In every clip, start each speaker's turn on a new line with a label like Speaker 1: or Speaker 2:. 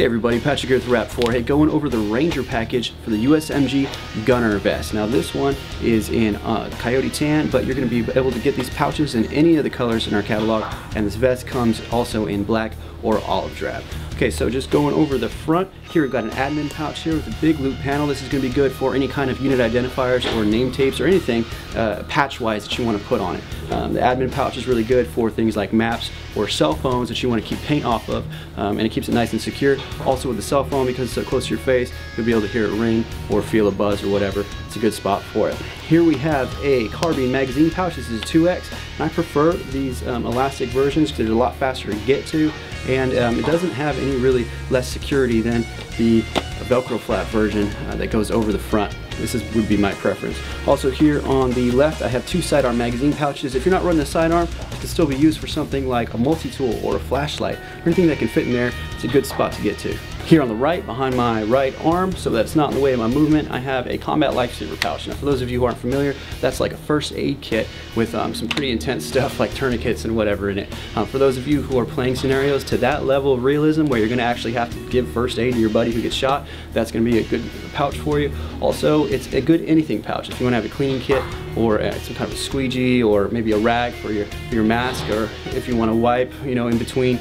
Speaker 1: Hey everybody, Patrick here with Wrap 4. Hey, going over the Ranger package for the USMG Gunner vest. Now this one is in Coyote Tan, but you're going to be able to get these pouches in any of the colors in our catalog, and this vest comes also in black or olive drab. Okay, so just going over the front, here we've got an admin pouch here with a big loop panel. This is going to be good for any kind of unit identifiers or name tapes or anything patch-wise that you want to put on it. The admin pouch is really good for things like maps or cell phones that you want to keep paint off of, and it keeps it nice and secure. Also with the cell phone, because it's so close to your face, you'll be able to hear it ring or feel a buzz or whatever. It's a good spot for it. Here we have a carbine magazine pouch. This is a 2X, and I prefer these elastic versions because they're a lot faster to get to, and it doesn't have any really less security than the Velcro flap version that goes over the front. This would be my preference. Also here on the left, I have two sidearm magazine pouches. If you're not running a sidearm, it can still be used for something like a multi-tool or a flashlight, or anything that can fit in there. It's a good spot to get to. Here on the right, behind my right arm, so that it's not in the way of my movement, I have a combat lifesaver pouch. Now for those of you who aren't familiar, that's like a first aid kit with some pretty intense stuff like tourniquets and whatever in it. For those of you who are playing scenarios to that level of realism where you're going to actually have to give first aid to your buddy who gets shot, that's going to be a good pouch for you. Also, it's a good anything pouch. If you want to have a cleaning kit or some kind of a squeegee or maybe a rag for your mask, or if you want to wipe, in between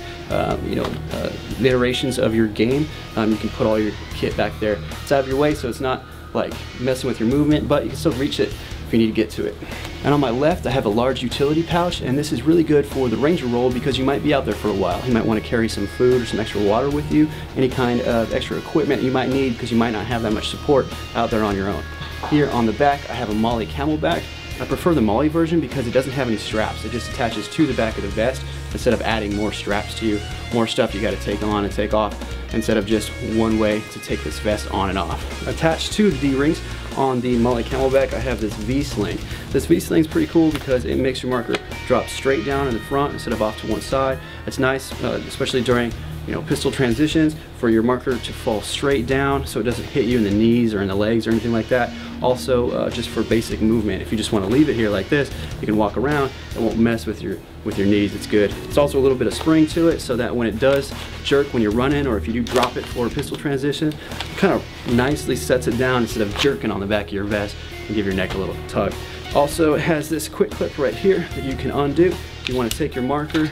Speaker 1: iterations of your game, you can put all your kit back there. It's out of your way, so it's not like messing with your movement, but you can still reach it if you need to get to it. And on my left, I have a large utility pouch, and this is really good for the Ranger role because you might be out there for a while. You might want to carry some food or some extra water with you, any kind of extra equipment you might need because you might not have that much support out there on your own. Here on the back, I have a Molly Camelback. I prefer the Molly version because it doesn't have any straps. It just attaches to the back of the vest instead of adding more straps to you, more stuff you got to take on and take off, instead of just one way to take this vest on and off. Attached to the D-rings on the Molly Camelback, I have this V-Sling. This V-Sling is pretty cool because it makes your marker drop straight down in the front instead of off to one side. It's nice, especially during pistol transitions, for your marker to fall straight down so it doesn't hit you in the knees or in the legs or anything like that. Also, just for basic movement, if you just want to leave it here like this, you can walk around. It won't mess with your knees. It's good. It's also a little bit of spring to it so that when it does jerk when you're running, or if you do drop it for a pistol transition, it kind of nicely sets it down instead of jerking on the back of your vest and give your neck a little tug. Also, it has this quick clip right here that you can undo if you want to take your marker,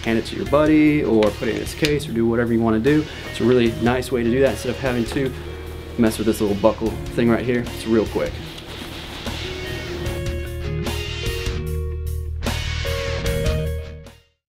Speaker 1: hand it to your buddy, or put it in its case, or do whatever you want to do. It's a really nice way to do that instead of having to mess with this little buckle thing right here. It's real quick.